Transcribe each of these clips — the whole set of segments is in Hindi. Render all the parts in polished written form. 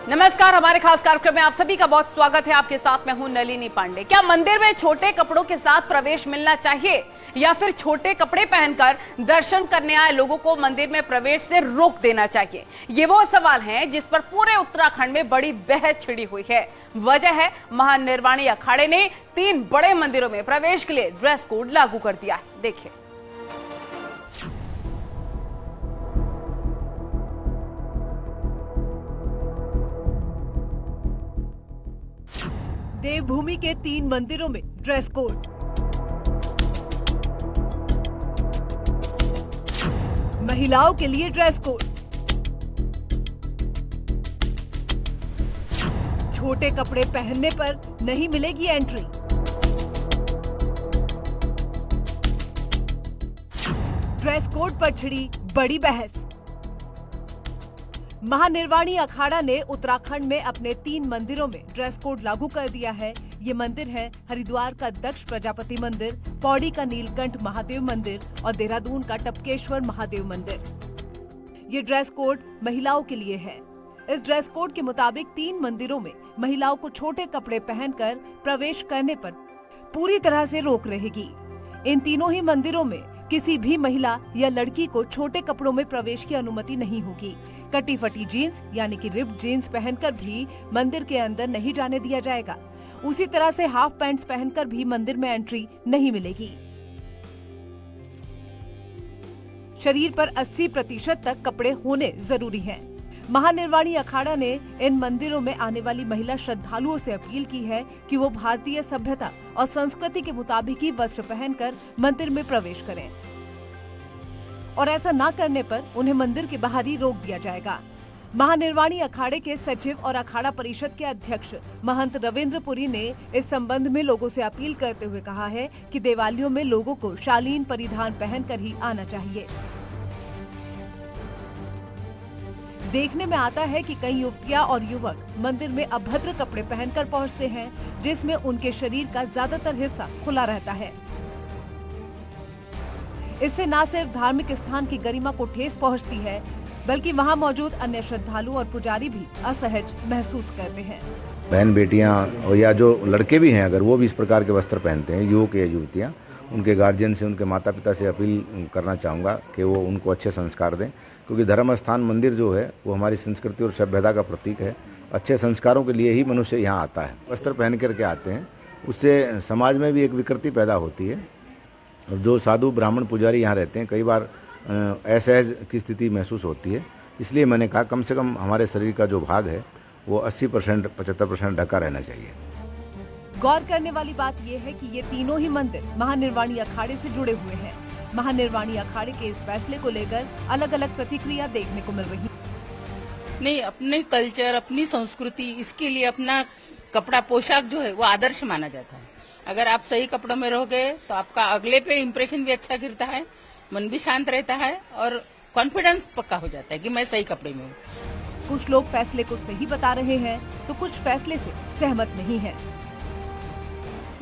नमस्कार, हमारे खास कार्यक्रम में आप सभी का बहुत स्वागत है। आपके साथ मैं हूं नलिनी पांडे। क्या मंदिर में छोटे कपड़ों के साथ प्रवेश मिलना चाहिए या फिर छोटे कपड़े पहनकर दर्शन करने आए लोगों को मंदिर में प्रवेश से रोक देना चाहिए? ये वो सवाल हैं जिस पर पूरे उत्तराखंड में बड़ी बहस छिड़ी हुई है। वजह है महानिर्वाणी अखाड़े ने 3 बड़े मंदिरों में प्रवेश के लिए ड्रेस कोड लागू कर दिया है। देखिए। देवभूमि के 3 मंदिरों में ड्रेस कोड। महिलाओं के लिए ड्रेस कोड। छोटे कपड़े पहनने पर नहीं मिलेगी एंट्री। ड्रेस कोड पर छिड़ी बड़ी बहस। महानिर्वाणी अखाड़ा ने उत्तराखंड में अपने 3 मंदिरों में ड्रेस कोड लागू कर दिया है। ये मंदिर है हरिद्वार का दक्ष प्रजापति मंदिर, पौड़ी का नीलकंठ महादेव मंदिर और देहरादून का टपकेश्वर महादेव मंदिर। ये ड्रेस कोड महिलाओं के लिए है। इस ड्रेस कोड के मुताबिक 3 मंदिरों में महिलाओं को छोटे कपड़े पहनकर प्रवेश करने पर पूरी तरह से रोक रहेगी। इन तीनों ही मंदिरों में किसी भी महिला या लड़की को छोटे कपड़ों में प्रवेश की अनुमति नहीं होगी। कटी फटी जीन्स यानी कि रिप्ड जीन्स पहनकर भी मंदिर के अंदर नहीं जाने दिया जाएगा। उसी तरह से हाफ पैंट्स पहनकर भी मंदिर में एंट्री नहीं मिलेगी। शरीर पर 80% तक कपड़े होने जरूरी हैं। महानिर्वाणी अखाड़ा ने इन मंदिरों में आने वाली महिला श्रद्धालुओं से अपील की है कि वो भारतीय सभ्यता और संस्कृति के मुताबिक ही वस्त्र पहनकर मंदिर में प्रवेश करें और ऐसा न करने पर उन्हें मंदिर के बाहर ही रोक दिया जाएगा। महानिर्वाणी अखाड़े के सचिव और अखाड़ा परिषद के अध्यक्ष महंत रविंद्र पुरी ने इस संबंध में लोगों से अपील करते हुए कहा है कि दिवालियों में लोगों को शालीन परिधान पहनकर ही आना चाहिए। देखने में आता है कि कई युवतियां और युवक मंदिर में अभद्र कपड़े पहनकर पहुंचते हैं, जिसमें उनके शरीर का ज्यादातर हिस्सा खुला रहता है। इससे न सिर्फ धार्मिक स्थान की गरिमा को ठेस पहुंचती है, बल्कि वहां मौजूद अन्य श्रद्धालु और पुजारी भी असहज महसूस करते हैं। बहन बेटियां और या जो लड़के भी हैं, अगर वो भी इस प्रकार के वस्त्र पहनते हैं, युवक या युवतियां, उनके गार्जियन से, उनके माता पिता से अपील करना चाहूँगा कि वो उनको अच्छे संस्कार दें, क्योंकि धर्म स्थान मंदिर जो है वो हमारी संस्कृति और सभ्यता का प्रतीक है। अच्छे संस्कारों के लिए ही मनुष्य यहाँ आता है। वस्त्र पहन करके आते हैं, उससे समाज में भी एक विकृति पैदा होती है और जो साधु ब्राह्मण पुजारी यहाँ रहते हैं, कई बार असहज की स्थिति महसूस होती है। इसलिए मैंने कहा कम से कम हमारे शरीर का जो भाग है वो 80% 75% ढका रहना चाहिए। गौर करने वाली बात यह है कि ये तीनों ही मंदिर महानिर्वाणी अखाड़े से जुड़े हुए हैं। महानिर्वाणी अखाड़े के इस फैसले को लेकर अलग अलग प्रतिक्रिया देखने को मिल रही। नहीं, अपने कल्चर, अपनी संस्कृति, इसके लिए अपना कपड़ा पोशाक जो है वो आदर्श माना जाता है। अगर आप सही कपड़ों में रहोगे तो आपका अगले पे इम्प्रेशन भी अच्छा गिरता है, मन भी शांत रहता है और कॉन्फिडेंस पक्का हो जाता है कि मैं सही कपड़े में हूँ। कुछ लोग फैसले को सही बता रहे हैं तो कुछ फैसले से सहमत नहीं हैं।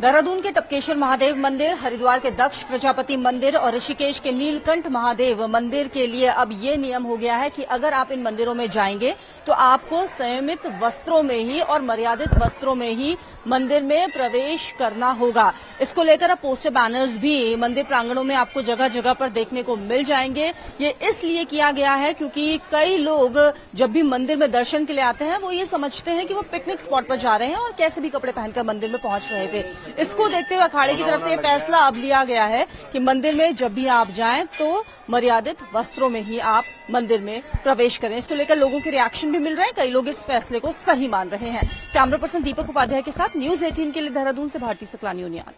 देहरादून के टपकेश्वर महादेव मंदिर, हरिद्वार के दक्ष प्रजापति मंदिर और ऋषिकेश के नीलकंठ महादेव मंदिर के लिए अब ये नियम हो गया है कि अगर आप इन मंदिरों में जाएंगे तो आपको संयमित वस्त्रों में ही और मर्यादित वस्त्रों में ही मंदिर में प्रवेश करना होगा। इसको लेकर अब पोस्टर बैनर्स भी मंदिर प्रांगणों में आपको जगह जगह पर देखने को मिल जाएंगे। ये इसलिए किया गया है क्योंकि कई लोग जब भी मंदिर में दर्शन के लिए आते हैं वो ये समझते हैं कि वो पिकनिक स्पॉट पर जा रहे हैं और कैसे भी कपड़े पहनकर मंदिर में पहुंच रहे थे। इसको देखते हुए अखाड़े की तरफ से ये फैसला अब लिया गया है कि मंदिर में जब भी आप जाएं तो मर्यादित वस्त्रों में ही आप मंदिर में प्रवेश करें। इसको लेकर लोगों के रिएक्शन भी मिल रहे हैं। कई लोग इस फैसले को सही मान रहे हैं। कैमरा पर्सन दीपक उपाध्याय के साथ न्यूज 18 के लिए देहरादून से भारती सकलानी उनियाल।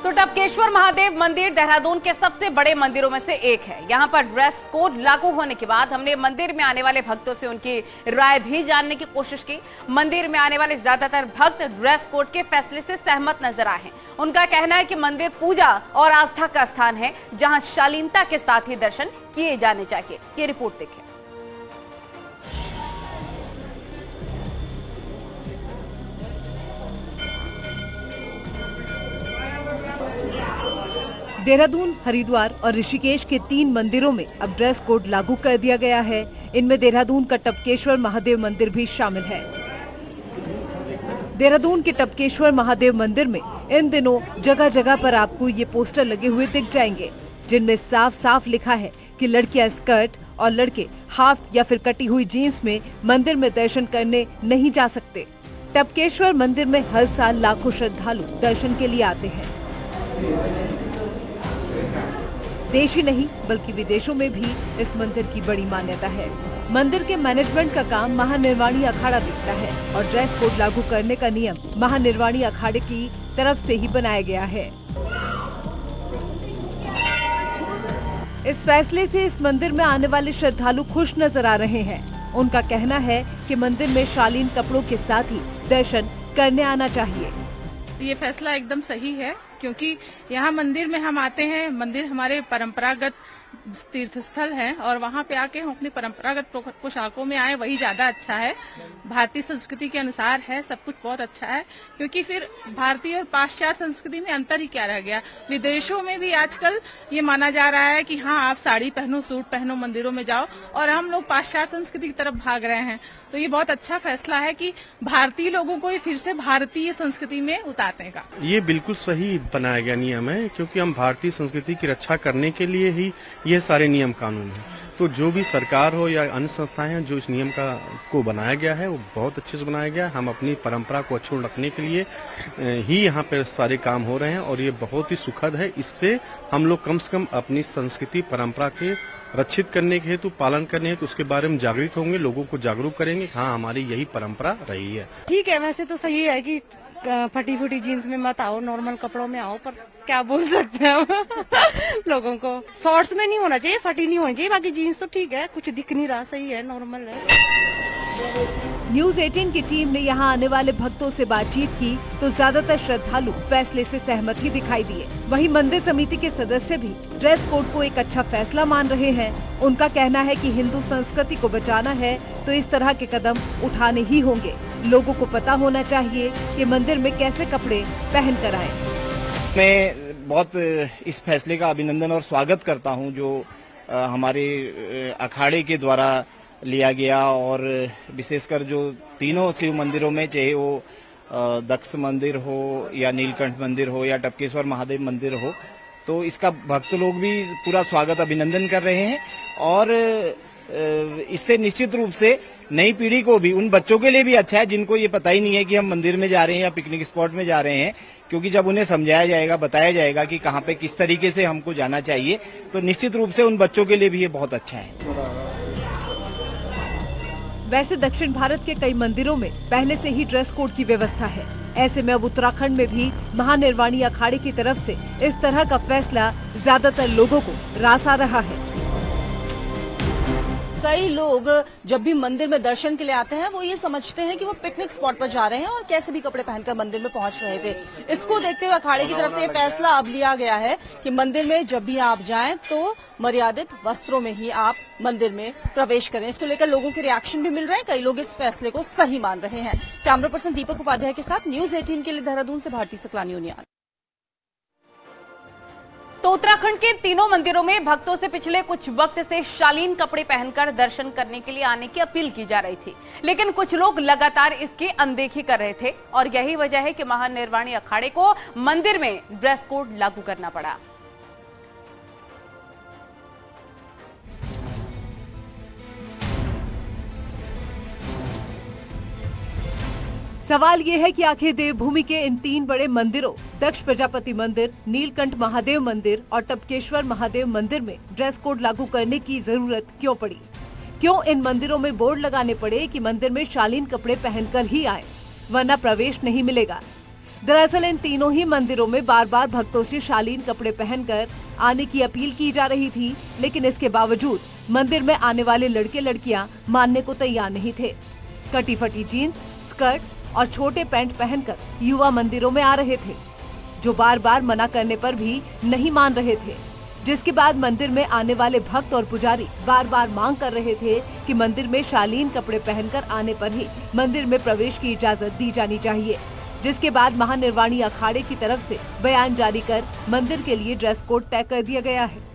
तो टपकेश्वर महादेव मंदिर देहरादून के सबसे बड़े मंदिरों में से एक है। यहाँ पर ड्रेस कोड लागू होने के बाद हमने मंदिर में आने वाले भक्तों से उनकी राय भी जानने की कोशिश की। मंदिर में आने वाले ज्यादातर भक्त ड्रेस कोड के फैसले से सहमत नजर आए हैं। उनका कहना है कि मंदिर पूजा और आस्था का स्थान है, जहां शालीनता के साथ ही दर्शन किए जाने चाहिए। ये रिपोर्ट देखें। देहरादून, हरिद्वार और ऋषिकेश के 3 मंदिरों में अब ड्रेस कोड लागू कर दिया गया है। इनमें देहरादून का टपकेश्वर महादेव मंदिर भी शामिल है। देहरादून के टपकेश्वर महादेव मंदिर में इन दिनों जगह जगह पर आपको ये पोस्टर लगे हुए दिख जाएंगे, जिनमें साफ साफ लिखा है कि लड़कियां स्कर्ट और लड़के हाफ या फिर कटी हुई जीन्स में मंदिर में दर्शन करने नहीं जा सकते। टपकेश्वर मंदिर में हर साल लाखों श्रद्धालु दर्शन के लिए आते हैं। देश ही नहीं बल्कि विदेशों में भी इस मंदिर की बड़ी मान्यता है। मंदिर के मैनेजमेंट का काम महानिर्वाणी अखाड़ा देखता है और ड्रेस कोड लागू करने का नियम महानिर्वाणी अखाड़े की तरफ से ही बनाया गया है। इस फैसले से इस मंदिर में आने वाले श्रद्धालु खुश नजर आ रहे हैं। उनका कहना है कि मंदिर में शालीन कपड़ों के साथ ही दर्शन करने आना चाहिए। ये फैसला एकदम सही है, क्योंकि यहाँ मंदिर में हम आते हैं, मंदिर हमारे परंपरागत तीर्थ स्थल है और वहाँ पे आके हम अपनी परंपरागत पोशाकों में आए, वही ज्यादा अच्छा है। भारतीय संस्कृति के अनुसार है, सब कुछ बहुत अच्छा है, क्योंकि फिर भारतीय और पाश्चात्य संस्कृति में अंतर ही क्या रह गया। विदेशों में भी आजकल ये माना जा रहा है कि हाँ, आप साड़ी पहनो, सूट पहनो, मंदिरों में जाओ, और हम लोग पाश्चात्य संस्कृति की तरफ भाग रहे हैं। तो ये बहुत अच्छा फैसला है कि भारतीय लोगों को फिर से भारतीय संस्कृति में उतारने का। ये बिल्कुल सही बनाया गया नियम है, क्योंकि हम भारतीय संस्कृति की रक्षा करने के लिए ही ये सारे नियम कानून हैं। तो जो भी सरकार हो या अन्य संस्थाएं हैं, जो इस नियम को बनाया गया है वो बहुत अच्छे से बनाया गया है। हम अपनी परंपरा को अक्षुण्ण रखने के लिए ही यहाँ पे सारे काम हो रहे हैं और ये बहुत ही सुखद है। इससे हम लोग कम से कम अपनी संस्कृति परंपरा के रक्षित करने के हेतु, पालन करने हेतु उसके बारे में जागृत होंगे, लोगों को जागरूक करेंगे। हाँ, हमारी यही परंपरा रही है। ठीक है, वैसे तो सही है कि फटी फुटी जीन्स में मत आओ, नॉर्मल कपड़ों में आओ, पर क्या बोल सकते हैं हम लोगों को शॉर्ट्स में नहीं होना चाहिए, फटी नहीं होनी चाहिए। बाकी जीन्स तो ठीक है, कुछ दिख नहीं रहा, सही है, नॉर्मल है। न्यूज 18 की टीम ने यहाँ आने वाले भक्तों से बातचीत की तो ज्यादातर श्रद्धालु फैसले से सहमत ही दिखाई दिए। वहीं मंदिर समिति के सदस्य भी ड्रेस कोड को एक अच्छा फैसला मान रहे हैं। उनका कहना है कि हिंदू संस्कृति को बचाना है तो इस तरह के कदम उठाने ही होंगे। लोगों को पता होना चाहिए कि मंदिर में कैसे कपड़े पहन कर आए। मैं बहुत इस फैसले का अभिनंदन और स्वागत करता हूं जो हमारे अखाड़े के द्वारा लिया गया, और विशेषकर जो तीनों शिव मंदिरों में, चाहे वो दक्ष मंदिर हो या नीलकंठ मंदिर हो या टपकेश्वर महादेव मंदिर हो, तो इसका भक्त लोग भी पूरा स्वागत अभिनंदन कर रहे हैं। और इससे निश्चित रूप से नई पीढ़ी को भी, उन बच्चों के लिए भी अच्छा है जिनको ये पता ही नहीं है कि हम मंदिर में जा रहे हैं या पिकनिक स्पॉट में जा रहे हैं, क्योंकि जब उन्हें समझाया जाएगा, बताया जाएगा कि कहाँ पे किस तरीके से हमको जाना चाहिए, तो निश्चित रूप से उन बच्चों के लिए भी ये बहुत अच्छा है। वैसे दक्षिण भारत के कई मंदिरों में पहले से ही ड्रेस कोड की व्यवस्था है। ऐसे में अब उत्तराखंड में भी महानिर्वाणी अखाड़े की तरफ से इस तरह का फैसला ज्यादातर लोगों को रास आ रहा है। कई लोग जब भी मंदिर में दर्शन के लिए आते हैं वो ये समझते हैं कि वो पिकनिक स्पॉट पर जा रहे हैं और कैसे भी कपड़े पहनकर मंदिर में पहुंच रहे थे। इसको देखते हुए अखाड़े की तरफ से ये फैसला अब लिया गया है कि मंदिर में जब भी आप जाएं तो मर्यादित वस्त्रों में ही आप मंदिर में प्रवेश करें। इसको लेकर लोगों के रिएक्शन भी मिल रहे हैं, कई लोग इस फैसले को सही मान रहे हैं। कैमरा पर्सन दीपक उपाध्याय के साथ न्यूज 18 के लिए देहरादून से भारती सकलानी उनियाल। तो उत्तराखंड के तीनों मंदिरों में भक्तों से पिछले कुछ वक्त से शालीन कपड़े पहनकर दर्शन करने के लिए आने की अपील की जा रही थी, लेकिन कुछ लोग लगातार इसकी अनदेखी कर रहे थे और यही वजह है कि महानिर्वाणी अखाड़े को मंदिर में ड्रेस कोड लागू करना पड़ा। सवाल ये है कि आखिर देवभूमि के इन 3 बड़े मंदिरों दक्ष प्रजापति मंदिर, नीलकंठ महादेव मंदिर और टपकेश्वर महादेव मंदिर में ड्रेस कोड लागू करने की जरूरत क्यों पड़ी? क्यों इन मंदिरों में बोर्ड लगाने पड़े कि मंदिर में शालीन कपड़े पहनकर ही आए, वरना प्रवेश नहीं मिलेगा? दरअसल इन तीनों ही मंदिरों में बार बार भक्तों से शालीन कपड़े पहनकर आने की अपील की जा रही थी, लेकिन इसके बावजूद मंदिर में आने वाले लड़के लड़कियां मानने को तैयार नहीं थे। कटी फटी जीन्स, स्कर्ट और छोटे पैंट पहनकर युवा मंदिरों में आ रहे थे, जो बार बार मना करने पर भी नहीं मान रहे थे, जिसके बाद मंदिर में आने वाले भक्त और पुजारी बार बार मांग कर रहे थे कि मंदिर में शालीन कपड़े पहनकर आने पर ही मंदिर में प्रवेश की इजाजत दी जानी चाहिए। जिसके बाद महानिर्वाणी अखाड़े की तरफ से बयान जारी कर मंदिर के लिए ड्रेस कोड तय कर दिया गया है।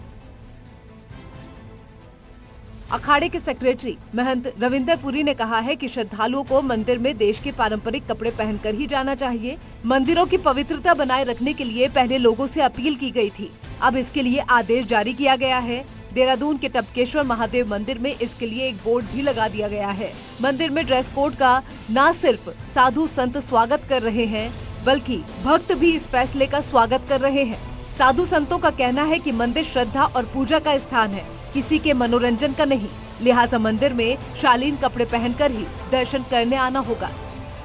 अखाड़े के सेक्रेटरी महंत रविंदर पुरी ने कहा है कि श्रद्धालुओं को मंदिर में देश के पारंपरिक कपड़े पहनकर ही जाना चाहिए। मंदिरों की पवित्रता बनाए रखने के लिए पहले लोगों से अपील की गई थी, अब इसके लिए आदेश जारी किया गया है। देहरादून के टपकेश्वर महादेव मंदिर में इसके लिए एक बोर्ड भी लगा दिया गया है। मंदिर में ड्रेस कोड का न सिर्फ साधु संत स्वागत कर रहे हैं, बल्कि भक्त भी इस फैसले का स्वागत कर रहे हैं। साधु संतों का कहना है कि मंदिर श्रद्धा और पूजा का स्थान है, किसी के मनोरंजन का नहीं, लिहाजा मंदिर में शालीन कपड़े पहनकर ही दर्शन करने आना होगा।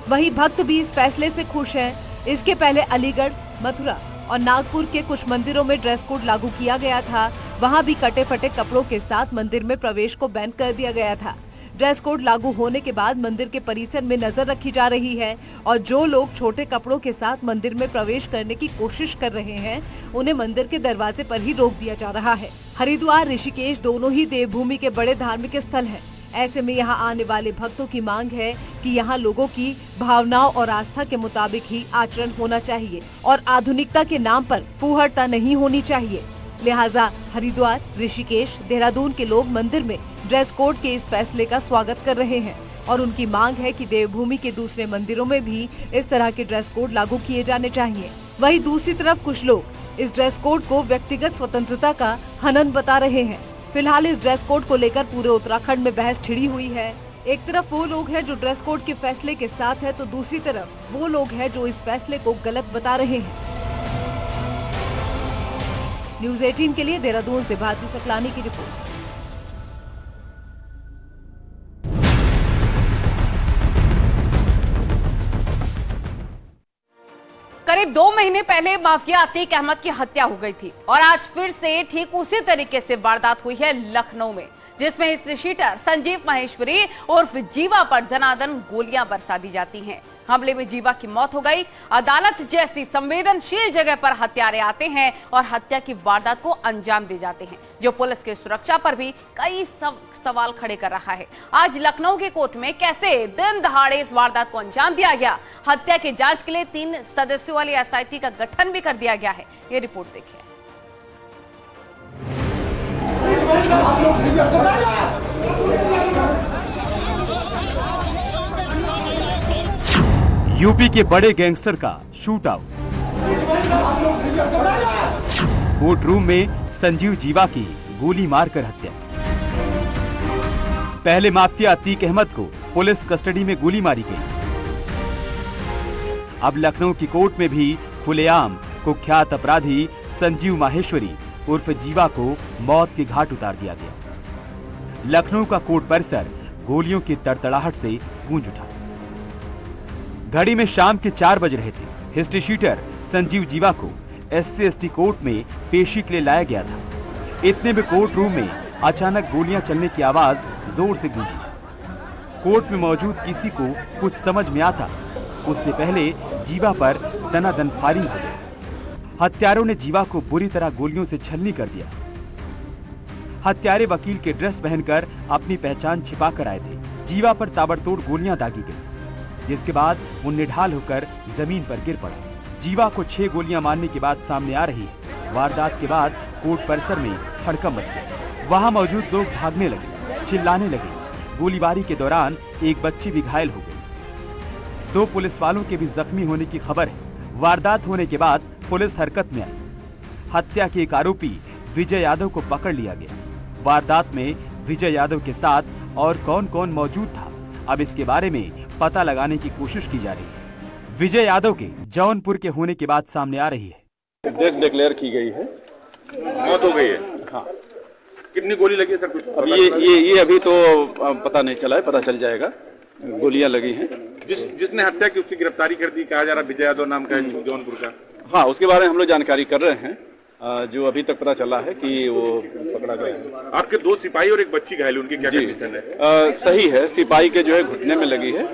वहीं भक्त भी इस फैसले से खुश हैं। इसके पहले अलीगढ़, मथुरा और नागपुर के कुछ मंदिरों में ड्रेस कोड लागू किया गया था। वहां भी कटे फटे कपड़ों के साथ मंदिर में प्रवेश को बैन कर दिया गया था। ड्रेस कोड लागू होने के बाद मंदिर के परिसर में नजर रखी जा रही है और जो लोग छोटे कपड़ों के साथ मंदिर में प्रवेश करने की कोशिश कर रहे हैं, उन्हें मंदिर के दरवाजे पर ही रोक दिया जा रहा है। हरिद्वार, ऋषिकेश दोनों ही देवभूमि के बड़े धार्मिक स्थल हैं। ऐसे में यहाँ आने वाले भक्तों की मांग है कि यहाँ लोगों की भावनाओं और आस्था के मुताबिक ही आचरण होना चाहिए और आधुनिकता के नाम पर फूहड़ता नहीं होनी चाहिए। लिहाजा हरिद्वार, ऋषिकेश, देहरादून के लोग मंदिर में ड्रेस कोड के इस फैसले का स्वागत कर रहे हैं और उनकी मांग है कि देवभूमि के दूसरे मंदिरों में भी इस तरह के ड्रेस कोड लागू किए जाने चाहिए। वहीं दूसरी तरफ कुछ लोग इस ड्रेस कोड को व्यक्तिगत स्वतंत्रता का हनन बता रहे हैं। फिलहाल इस ड्रेस कोड को लेकर पूरे उत्तराखंड में बहस छिड़ी हुई है। एक तरफ वो लोग हैं जो ड्रेस कोड के फैसले के साथ है, तो दूसरी तरफ वो लोग हैं जो इस फैसले को गलत बता रहे हैं। न्यूज़ 18 के लिए देहरादून से भारती सकलानी की रिपोर्ट। करीब 2 महीने पहले माफिया अतीक अहमद की हत्या हो गई थी और आज फिर से ठीक उसी तरीके से वारदात हुई है लखनऊ में, जिसमें हिस्ट्री शीटर संजीव माहेश्वरी उर्फ जीवा पर धनाधन गोलियां बरसा दी जाती हैं। हमले में जीवा की मौत हो गई। अदालत जैसी संवेदनशील जगह पर हत्यारे आते हैं और हत्या की वारदात को अंजाम दे जाते हैं, जो पुलिस की सुरक्षा पर भी कई सवाल खड़े कर रहा है। आज लखनऊ के कोर्ट में कैसे दिन दहाड़े इस वारदात को अंजाम दिया गया, हत्या की जांच के लिए 3 सदस्यों वाली एसआईटी का गठन भी कर दिया गया है। ये रिपोर्ट देखिए। यूपी के बड़े गैंगस्टर का शूट आउट। कोर्ट रूम में संजीव जीवा की गोली मारकर हत्या। पहले माफिया अतीक अहमद को पुलिस कस्टडी में गोली मारी गई। अब लखनऊ की कोर्ट में भी खुलेआम कुख्यात अपराधी संजीव माहेश्वरी उर्फ जीवा को मौत के घाट उतार दिया गया। लखनऊ का कोर्ट परिसर गोलियों की तड़तड़ाहट से गूंज उठा। घड़ी में शाम के 4 बज रहे थे। हिस्ट्री शीटर संजीव जीवा को SC/ST कोर्ट में पेशी के लिए लाया गया था। इतने में कोर्ट रूम में अचानक गोलियां चलने की आवाज जोर से गूंजी। कोर्ट में मौजूद किसी को कुछ समझ में आता उससे पहले जीवा पर दनादन फायरिंग हो गई। हत्यारों ने जीवा को बुरी तरह गोलियों से छलनी कर दिया। हत्यारे वकील के ड्रेस पहनकर अपनी पहचान छिपा कर आए थे। जीवा पर ताबड़तोड़ गोलियां दागी गई, जिसके बाद वो निढाल होकर जमीन पर गिर पड़ा। जीवा को 6 गोलियां मारने की बात सामने आ रही है। वारदात के बाद कोर्ट परिसर में हड़कंप मच गया। वहां मौजूद लोग भागने लगे, चिल्लाने लगे। गोलीबारी के दौरान एक बच्ची भी घायल हो गई। 2 पुलिस वालों के भी जख्मी होने की खबर है। वारदात होने के बाद पुलिस हरकत में आई। हत्या के एक आरोपी विजय यादव को पकड़ लिया गया। वारदात में विजय यादव के साथ और कौन कौन मौजूद था, अब इसके बारे में पता लगाने की कोशिश की जा रही है। विजय यादव के जौनपुर के होने की बात सामने आ रही है। डेथ डिक्लेयर की गई है, मौत हो गई है। हाँ, कितनी गोली लगी है सर? कुछ अब ये अभी तो पता नहीं चला है, पता चल जाएगा। गोलियां लगी हैं। जिसने हत्या की उसकी गिरफ्तारी कर दी, कहा जा रहा विजय यादव नाम का है जौनपुर का। हाँ, उसके बारे में हम लोग जानकारी कर रहे हैं। जो अभी तक पता चला है कि वो पकड़ा गया। आपके 2 सिपाही और एक बच्ची घायल, उनकी क्या कंडीशन है? सही है, सिपाही के जो है घुटने में लगी है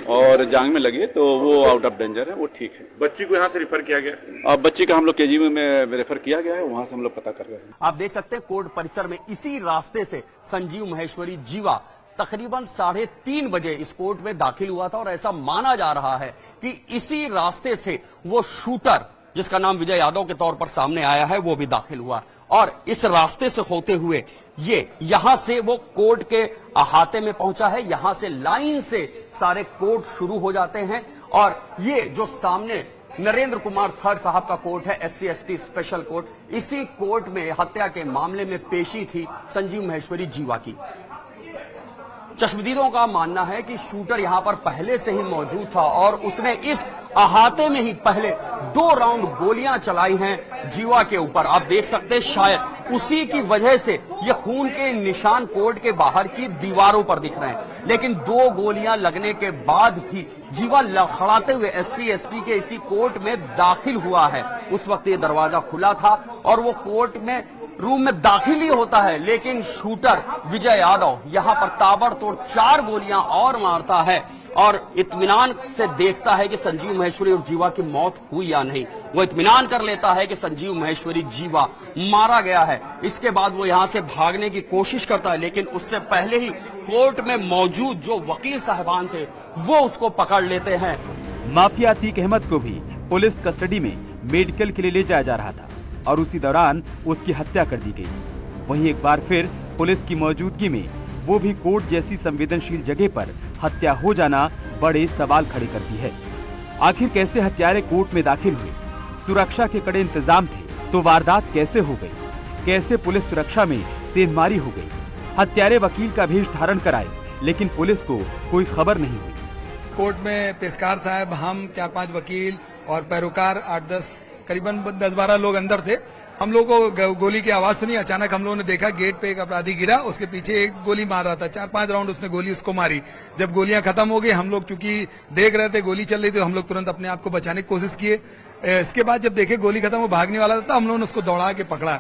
और जांग में लगी है, तो वो आउट ऑफ डेंजर है, वो ठीक है। बच्ची को यहाँ से रेफर किया गया? बच्ची का हम लोग KGB में रेफर किया गया है, वहाँ से हम लोग पता कर रहे हैं। आप देख सकते हैं कोर्ट परिसर में इसी रास्ते से संजीव माहेश्वरी जीवा तकरीबन 3:30 बजे इस कोर्ट में दाखिल हुआ था और ऐसा माना जा रहा है कि इसी रास्ते से वो शूटर जिसका नाम विजय यादव के तौर पर सामने आया है वो भी दाखिल हुआ और इस रास्ते से होते हुए ये यहां से वो कोर्ट के अहाते में पहुंचा है। यहां से लाइन से सारे कोर्ट शुरू हो जाते हैं और ये जो सामने नरेंद्र कुमार थर्ड साहब का कोर्ट है, SC ST स्पेशल कोर्ट, इसी कोर्ट में हत्या के मामले में पेशी थी संजीव माहेश्वरी जीवा की। चश्मदीदों का मानना है कि शूटर यहां पर पहले से ही मौजूद था और उसने इस अहाते में ही पहले 2 राउंड गोलियां चलाई हैं जीवा के ऊपर। आप देख सकते हैं शायद उसी की वजह से ये खून के निशान कोर्ट के बाहर की दीवारों पर दिख रहे हैं। लेकिन 2 गोलियां लगने के बाद भी जीवा लड़खड़ाते हुए SC ST के इसी कोर्ट में दाखिल हुआ है। उस वक्त ये दरवाजा खुला था और वो कोर्ट में रूम में दाखिल ही होता है, लेकिन शूटर विजय यादव यहां पर ताबड़तोड़ 4 गोलियां और मारता है और इत्मीनान से देखता है कि संजीव माहेश्वरी और जीवा की मौत हुई या नहीं। वो इत्मीनान कर लेता है कि संजीव माहेश्वरी जीवा मारा गया है। इसके बाद वो यहां से भागने की कोशिश करता है, लेकिन उससे पहले ही कोर्ट में मौजूद जो वकील साहबान थे वो उसको पकड़ लेते हैं। माफिया अतीक अहमद को भी पुलिस कस्टडी में मेडिकल के लिए ले जाया जा रहा था और उसी दौरान उसकी हत्या कर दी गई। वहीं एक बार फिर पुलिस की मौजूदगी में वो भी कोर्ट जैसी संवेदनशील जगह पर हत्या हो जाना बड़े सवाल खड़े करती है। आखिर कैसे हत्यारे कोर्ट में दाखिल हुए? सुरक्षा के कड़े इंतजाम थे तो वारदात कैसे हो गई? कैसे पुलिस सुरक्षा में सेंधमारी हो गई? हत्यारे वकील का भेष धारण कराए लेकिन पुलिस को कोई खबर नहीं हुई। कोर्ट में पेशकार साहब, हम 4-5 वकील और पैरोकार 8-10 करीबन 10-12 लोग अंदर थे। हम लोग को गोली की आवाज सुनी। अचानक हम लोगों ने देखा गेट पे एक अपराधी गिरा, उसके पीछे एक गोली मार रहा था। 4-5 राउंड उसने गोली उसको मारी। जब गोलियां खत्म हो गई, हम लोग चूंकि देख रहे थे गोली चल रही थी, हम लोग तुरंत अपने आप को बचाने की कोशिश किए। इसके बाद जब देखे गोली खत्म, वो भागने वाला था, हम लोगों ने उसको दौड़ा के पकड़ा।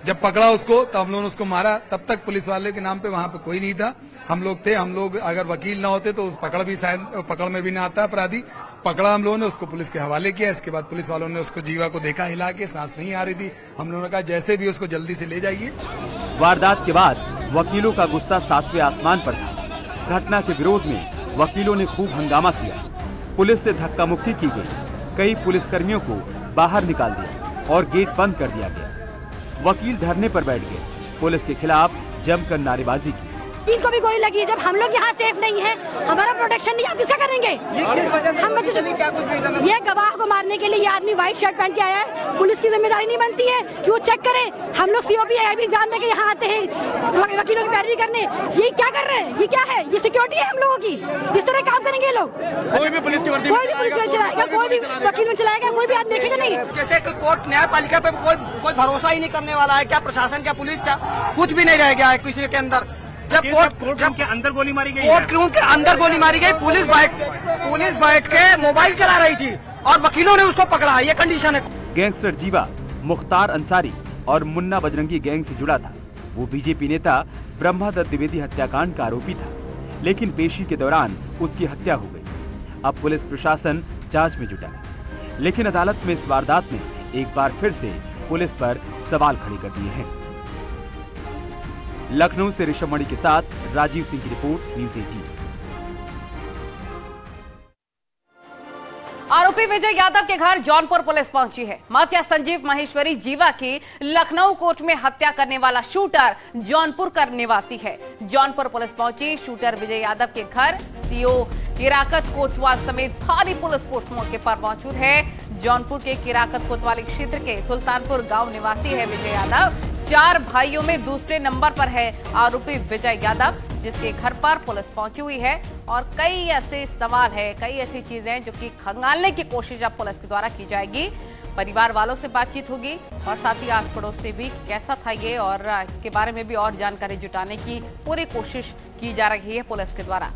जब पकड़ा उसको तब हम लोगों ने उसको मारा। तब तक पुलिस वाले के नाम पे वहां पे कोई नहीं था, हम लोग थे। हम लोग अगर वकील ना होते तो पकड़ में भी ना आता अपराधी। पकड़ा हम लोगों ने, उसको पुलिस के हवाले किया। इसके बाद पुलिस वालों ने उसको जीवा को देखा हिला के, सांस नहीं आ रही थी। हम लोगों ने कहा जैसे भी उसको जल्दी से ले जाइए। वारदात के बाद वकीलों का गुस्सा 7वें आसमान पर था। घटना के विरोध में वकीलों ने खूब हंगामा किया। पुलिस से धक्का मुक्की की गई। कई पुलिसकर्मियों को बाहर निकाल दिया और गेट बंद कर दिया गया। वकील धरने पर बैठ गए। पुलिस के खिलाफ जमकर नारेबाजी की। इनको भी गोली लगी है। जब हम लोग यहाँ सेफ नहीं है, हमारा प्रोटेक्शन नहीं, आप किसका करेंगे? हम ये गवाह को मारने के लिए ये आदमी व्हाइट शर्ट पहन के आया है। पुलिस की जिम्मेदारी नहीं बनती है कि वो चेक करे? हम लोग COP भी एग्जाम देके यहाँ आते हैं वकीलों की पैरवी करने। ये क्या कर रहे हैं? ये क्या है? ये सिक्योरिटी है हम लोगों की? इस तरह काम करेंगे ये लोग? कोई भी पुलिस चलाएगा, कोई भी वकील में चलाएगा, कोई भी आदमी देखेगा नहीं। जैसे कोर्ट न्यायपालिका पे कोई भरोसा ही नहीं करने वाला है। क्या प्रशासन, क्या पुलिस, क्या कुछ भी नहीं रह गया है किसी के अंदर। जब कोर्ट रूम के अंदर गोली मारी गई, कोर्ट रूम के अंदर गोली मारी गई, पुलिस बैठ के मोबाइल चला रही थी और वकीलों ने उसको पकड़ा। ये कंडीशन है। गैंगस्टर जीवा मुख्तार अंसारी और मुन्ना बजरंगी गैंग से जुड़ा था। वो बीजेपी नेता ब्रह्मादत्त द्विवेदी हत्याकांड का आरोपी था, लेकिन पेशी के दौरान उसकी हत्या हो गई। अब पुलिस प्रशासन जांच में जुटा है, लेकिन अदालत में इस वारदात ने एक बार फिर से पुलिस पर सवाल खड़े कर दिए हैं। लखनऊ से ऋषभ मणि के साथ राजीव सिंह की रिपोर्ट, न्यूज़ 18। आरोपी विजय यादव के घर जौनपुर पुलिस पहुंची है। माफिया संजीव माहेश्वरी जीवा की लखनऊ कोर्ट में हत्या करने वाला शूटर जौनपुर का निवासी है। जौनपुर पुलिस पहुंची शूटर विजय यादव के घर। CO किराकत कोतवाल समेत भारी पुलिस फोर्स मौके पर मौजूद है। जौनपुर के किराकत कोतवाली क्षेत्र के सुल्तानपुर गांव निवासी है विजय यादव। 4 भाइयों में दूसरे नंबर पर है आरोपी विजय यादव, जिसके घर पर पुलिस पहुंची हुई है और कई ऐसे सवाल है, कई ऐसी चीजें हैं जो कि खंगालने की कोशिश अब पुलिस के द्वारा की जाएगी। परिवार वालों से बातचीत होगी और साथ ही आस पड़ोस से भी कैसा था ये, और इसके बारे में भी और जानकारी जुटाने की पूरी कोशिश की जा रही है पुलिस के द्वारा।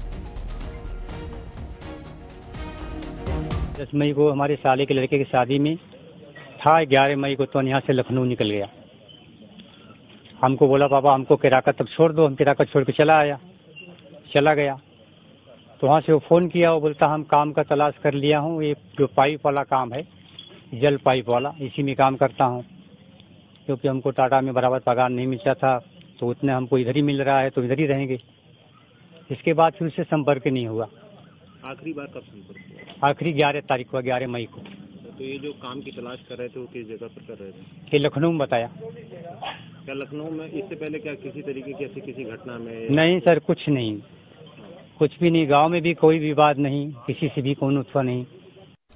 10 मई को हमारे साले के लड़के की शादी में था। 11 मई को तो यहाँ से लखनऊ निकल गया। हमको बोला पापा हमको किराकत तक छोड़ दो। हम किराकत छोड़ के चला गया। तो वहाँ से वो फ़ोन किया, वो बोलता हम काम का तलाश कर लिया हूँ, ये जो पाइप वाला काम है, जल पाइप वाला, इसी में काम करता हूँ। क्योंकि हमको टाटा में बराबर पगार नहीं मिलता था, तो उतने हमको इधर ही मिल रहा है तो इधर ही रहेंगे। इसके बाद फिर उससे संपर्क नहीं हुआ। आखिरी बार कब संपर्क हुआ? आखिरी 11 तारीख को, 11 मई को। तो ये जो काम की तलाश कर रहे थे वो किस जगह पर कर रहे थे? ये लखनऊ में बताया। क्या लखनऊ में इससे पहले क्या किसी तरीके की ऐसी किसी घटना में? नहीं सर, कुछ नहीं, कुछ भी नहीं। गांव में भी कोई विवाद नहीं, किसी से भी कोई उत्सव नहीं।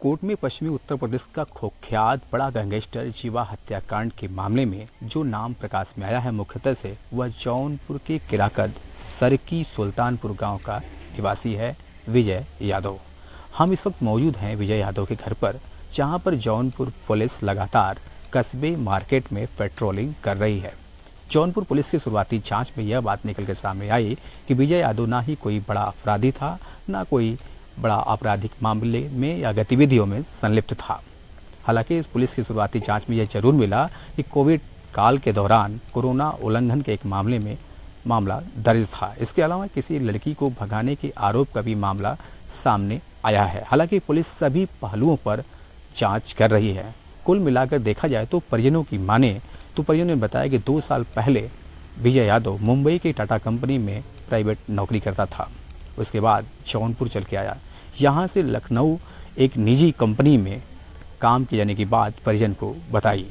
कोर्ट में पश्चिमी उत्तर प्रदेश का कुख्यात बड़ा गैंगस्टर जीवा हत्याकांड के मामले में जो नाम प्रकाश में आया है मुख्यतः से वह जौनपुर के किराकद सरकी सुल्तानपुर गांव का निवासी है विजय यादव। हम इस वक्त मौजूद हैं विजय यादव के घर पर, जहां पर जौनपुर पुलिस लगातार कस्बे मार्केट में पेट्रोलिंग कर रही है। जौनपुर पुलिस की शुरुआती जांच में यह बात निकल कर सामने आई कि विजय यादव ना ही कोई बड़ा अपराधी था, ना कोई बड़ा आपराधिक मामले में या गतिविधियों में संलिप्त था। हालांकि इस पुलिस की शुरुआती जांच में यह जरूर मिला कि कोविड काल के दौरान कोरोना उल्लंघन के एक मामले में मामला दर्ज था। इसके अलावा किसी लड़की को भगाने के आरोप का भी मामला सामने आया है। हालांकि पुलिस सभी पहलुओं पर जांच कर रही है। कुल मिलाकर देखा जाए तो परिजनों की माने तो परिजनों ने बताया कि 2 साल पहले विजय यादव मुंबई की टाटा कंपनी में प्राइवेट नौकरी करता था। उसके बाद जौनपुर चल के आया। यहाँ से लखनऊ एक निजी कंपनी में काम किए जाने की बात परिजन को बताई।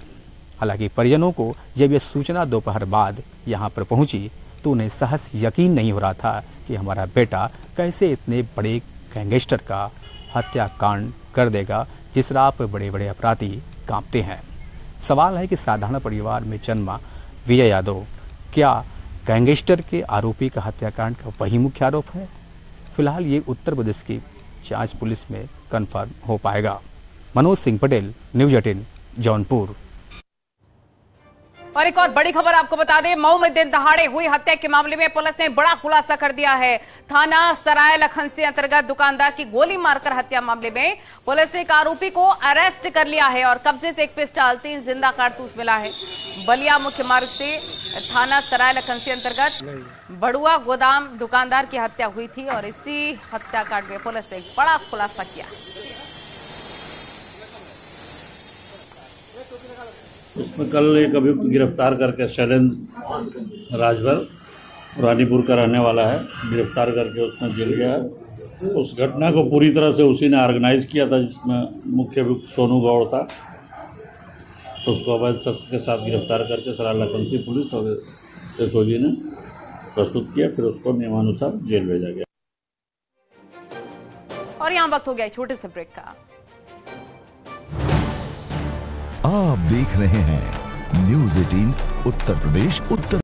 हालांकि परिजनों को जब यह सूचना दोपहर बाद यहाँ पर पहुँची तो उन्हें सहज यकीन नहीं हो रहा था कि हमारा बेटा कैसे इतने बड़े गैंगस्टर का हत्याकांड कर देगा जिस राह पर बड़े बड़े अपराधी कांपते हैं। सवाल है कि साधारण परिवार में जन्मा विजय यादव क्या गैंगस्टर के आरोपी का हत्याकांड का वही मुख्य आरोप है? फिलहाल ये उत्तर प्रदेश की जांच पुलिस में कंफर्म हो पाएगा। मनोज सिंह पटेल, न्यूज 18, जौनपुर। और एक और बड़ी खबर आपको बता दें, मऊ में दिन दहाड़े हुई हत्या के मामले में पुलिस ने बड़ा खुलासा कर दिया है। थाना सराय लखनसी अंतर्गत दुकानदार की गोली मारकर हत्या मामले में पुलिस ने एक आरोपी को अरेस्ट कर लिया है और कब्जे से एक पिस्टल, 3 जिंदा कारतूस मिला है। बलिया मुख्य मार्ग से थाना सराय लखनसी अंतर्गत बड़ुआ गोदाम दुकानदार की हत्या हुई थी और इसी हत्याकांड में पुलिस ने एक बड़ा खुलासा किया। उसमें कल एक अभियुक्त गिरफ्तार करके शैलेंद्र राजभर रानीपुर का रहने वाला है, गिरफ्तार करके उसने जेल गया है। उस घटना को पूरी तरह से उसी ने ऑर्गेनाइज किया था जिसमें मुख्य अभियुक्त सोनू गौड़ था। तो उसको अवैध शस्त्र के साथ गिरफ्तार करके सराय लखनसी पुलिस और एसओजी ने प्रस्तुत किया, फिर उसको नियमानुसार जेल भेजा गया। और यहाँ वक्त हो गया छोटे से ब्रेक का। आप देख रहे हैं न्यूज़ 18 उत्तर प्रदेश उत्तर